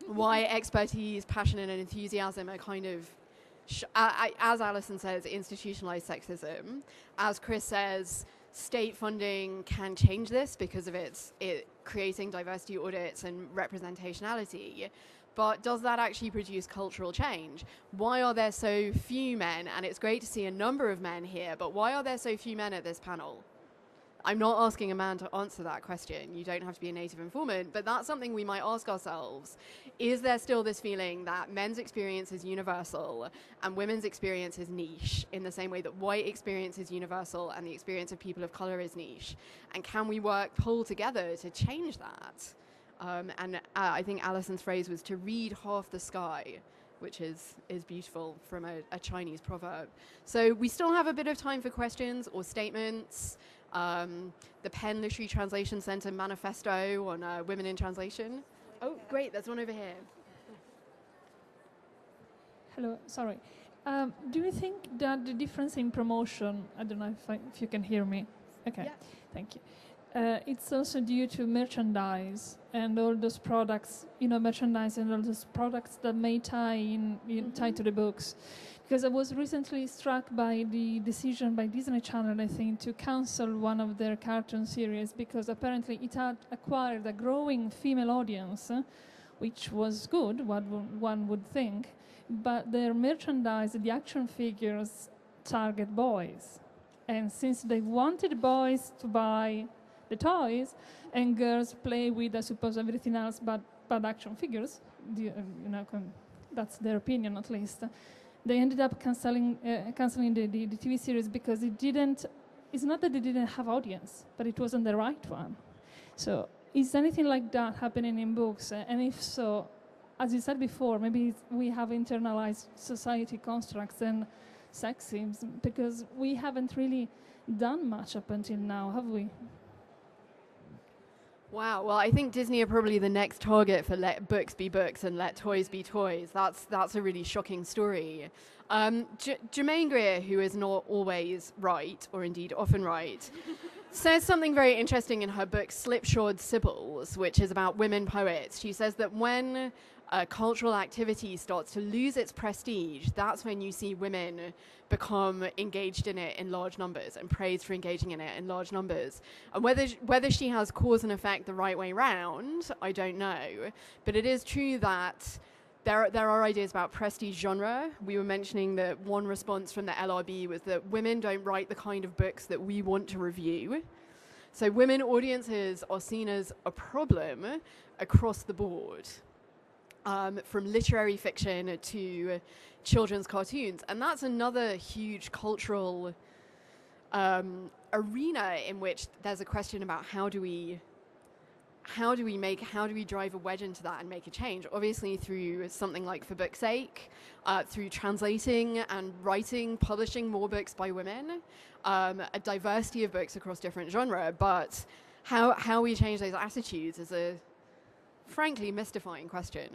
S1: Why expertise, passion and enthusiasm are kind of, as Alison says, institutionalized sexism. As Chris says, state funding can change this because of it creating diversity audits and representationality. But does that actually produce cultural change? Why are there so few men? And it's great to see a number of men here, but why are there so few men at this panel? I'm not asking a man to answer that question. You don't have to be a native informant, but that's something we might ask ourselves. Is there still this feeling that men's experience is universal and women's experience is niche, in the same way that white experience is universal and the experience of people of color is niche? And can we pull together to change that? I think Alison's phrase was to read half the sky, which is beautiful from a Chinese proverb. So we still have a bit of time for questions or statements. The Penn Literary Translation Center manifesto on women in translation. Oh, great, there's one over here.
S11: Hello, sorry. Do you think that the difference in promotion, I don't know if you can hear me. Okay, yeah. Thank you. It's also due to merchandise and all those products, merchandise and all those products that may tie to the books. Because I was recently struck by the decision by Disney Channel, I think, to cancel one of their cartoon series, because apparently it had acquired a growing female audience, which was good, what one would think, but their merchandise, the action figures, target boys. And since they wanted boys to buy the toys and girls play with, I suppose, everything else but action figures, that's their opinion at least, they ended up canceling the TV series because it's not that they didn't have audience, but it wasn't the right one. So is anything like that happening in books? And if so, as you said before, maybe we have internalized society constructs and sexism, because we haven't really done much up until now, have we?
S1: Wow, well, I think Disney are probably the next target for let books be books and let toys be toys. That's a really shocking story. Germaine Greer, who is not always right, or indeed often right, says something very interesting in her book Slipshod Sibyls, which is about women poets. She says that when cultural activity starts to lose its prestige, that's when you see women become engaged in it in large numbers and praised for engaging in it in large numbers. And whether she has cause and effect the right way round, I don't know. But it is true that there are ideas about prestige genre. We were mentioning that one response from the LRB was that women don't write the kind of books that we want to review. So women audiences are seen as a problem across the board, from literary fiction to children's cartoons. And that's another huge cultural arena in which there's a question about how do we drive a wedge into that and make a change? Obviously through something like For Book's Sake, through translating and writing, publishing more books by women, a diversity of books across different genre, but how we change those attitudes is a frankly mystifying question.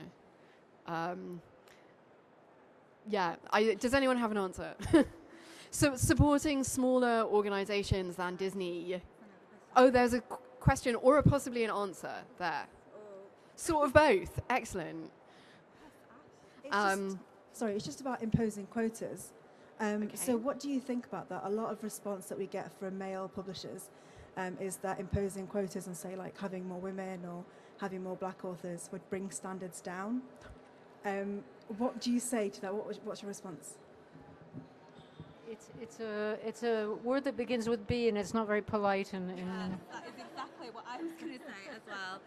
S1: Does anyone have an answer? So supporting smaller organizations than Disney. Oh, there's a question or possibly an answer there. Sort of both. Excellent.
S12: It's just about imposing quotas. So what do you think about that? A lot of response that we get from male publishers is that imposing quotas and say like having more women or having more black authors would bring standards down. What do you say to that? What's your response?
S2: It's a word that begins with B and it's not very polite.
S3: That is exactly what I was going to say as well.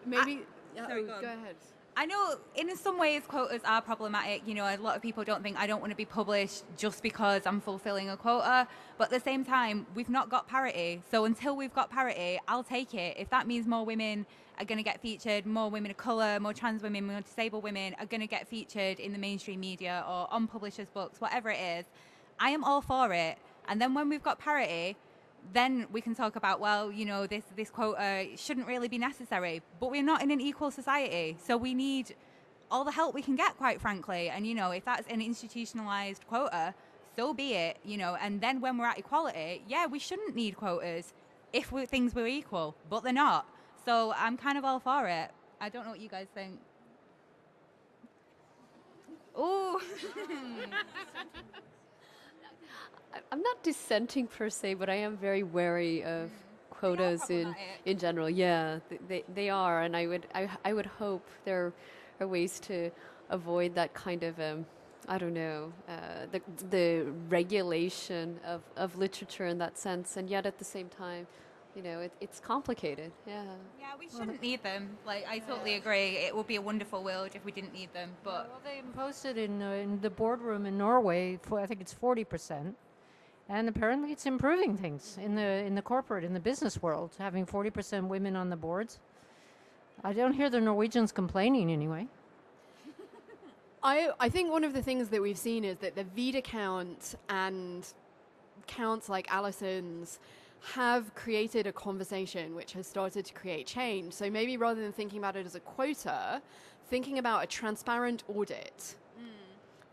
S1: Maybe.
S3: Go
S1: ahead.
S3: I know in some ways quotas are problematic. You know, a lot of people don't think I don't want to be published just because I'm fulfilling a quota. But at the same time, we've not got parity. So until we've got parity, I'll take it. If that means more women are going to get featured, more women of colour, more trans women, more disabled women are going to get featured in the mainstream media or on publishers' books, whatever it is, I am all for it. And then when we've got parity, then we can talk about, well, you know, this quota shouldn't really be necessary. But we're not in an equal society, so we need all the help we can get, quite frankly. And, you know, if that's an institutionalized quota, so be it, you know. And then when we're at equality, yeah, we shouldn't need quotas if things were equal, but they're not. So I'm kind of all for it. I don't know what you guys think. Ooh.
S4: I'm not dissenting per se, but I am very wary of quotas in general. Yeah, they are, and I would hope there are ways to avoid that kind of the regulation of literature in that sense, and yet at the same time, you know, it's complicated. Yeah.
S3: Yeah, we shouldn't need them. Like, I totally agree. It would be a wonderful world if we didn't need them. But
S2: they imposed it in the boardroom in Norway for, I think it's 40%. And apparently it's improving things in the corporate, in the business world, having 40% women on the boards. I don't hear the Norwegians complaining anyway.
S1: I think one of the things that we've seen is that the Vida count and counts like Alison's have created a conversation which has started to create change. So maybe rather than thinking about it as a quota, thinking about a transparent audit.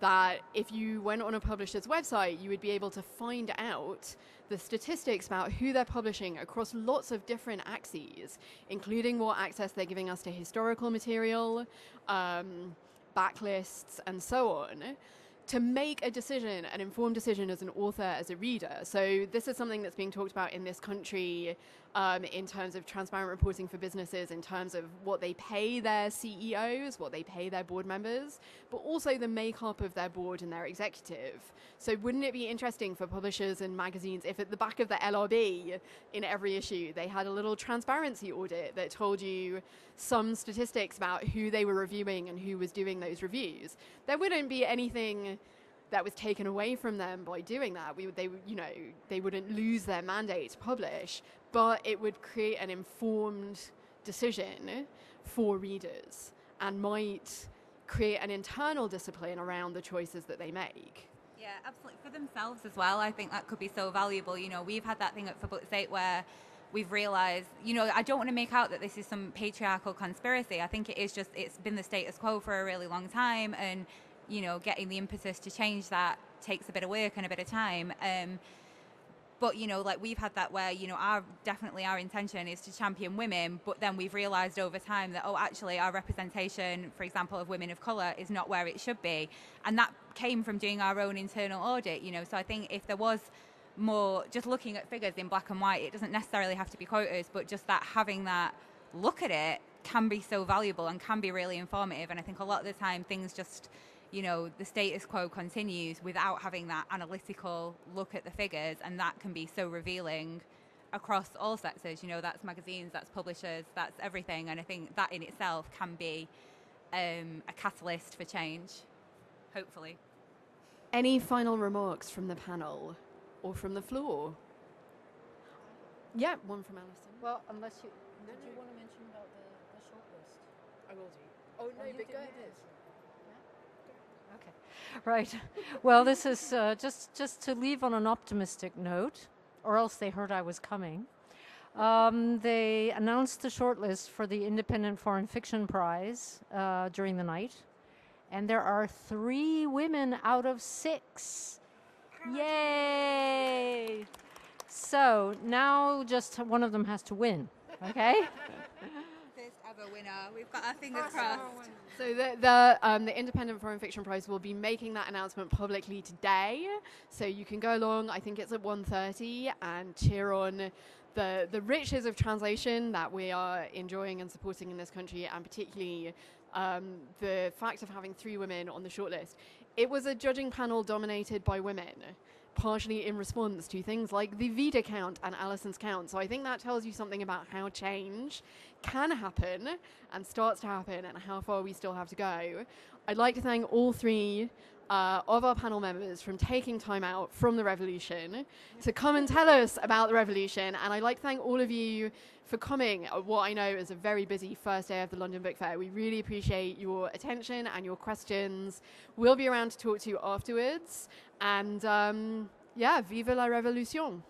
S1: That if you went on a publisher's website, you would be able to find out the statistics about who they're publishing across lots of different axes, including what access they're giving us to historical material, backlists, and so on, to make a decision, an informed decision as an author, as a reader. So this is something that's being talked about in this country in terms of transparent reporting for businesses, in terms of what they pay their CEOs, what they pay their board members, but also the makeup of their board and their executive. So wouldn't it be interesting for publishers and magazines if at the back of the LRB in every issue they had a little transparency audit that told you some statistics about who they were reviewing and who was doing those reviews? There wouldn't be anything that was taken away from them by doing that. They wouldn't lose their mandate to publish, but it would create an informed decision for readers and might create an internal discipline around the choices that they make.
S3: Yeah, absolutely. For themselves as well, I think that could be so valuable. You know, we've had that thing at For Book's Sake where we've realised, you know, I don't want to make out that this is some patriarchal conspiracy. I think it is just, it's been the status quo for a really long time, and you know, getting the impetus to change that takes a bit of work and a bit of time. But, you know, like we've had that where, you know, our intention is to champion women, but then we've realised over time that, oh, actually our representation, for example, of women of colour is not where it should be. And that came from doing our own internal audit, you know. So I think if there was more, just looking at figures in black and white, it doesn't necessarily have to be quotas, but just that having that look at it can be so valuable and can be really informative. And I think a lot of the time things just, the status quo continues without having that analytical look at the figures, and that can be so revealing across all sectors. That's magazines, that's publishers, that's everything. And I think that in itself can be a catalyst for change, hopefully.
S1: Any final remarks from the panel or from the floor? Yeah, one from Alison.
S2: Well, unless you... Did you want to mention about the shortlist?
S1: I will do. Oh, no, but go ahead.
S2: Okay. Right. Well, this is just to leave on an optimistic note, or else they heard I was coming. They announced the shortlist for the Independent Foreign Fiction Prize during the night, and there are 3 women out of 6. Yay! So now just one of them has to win, okay?
S3: First ever winner. We've got our fingers crossed.
S1: So the Independent Foreign Fiction Prize will be making that announcement publicly today. So you can go along, I think it's at 1:30, and cheer on the riches of translation that we are enjoying and supporting in this country, and particularly the fact of having 3 women on the shortlist. It was a judging panel dominated by women, partially in response to things like the Vida count and Alison's count. So I think that tells you something about how change can happen and starts to happen, and how far we still have to go. I'd like to thank all 3 of our panel members from taking time out from the revolution to come and tell us about the revolution. And I'd like to thank all of you for coming at what I know is a very busy first day of the London Book Fair. We really appreciate your attention and your questions. We'll be around to talk to you afterwards. And yeah, vive la révolution.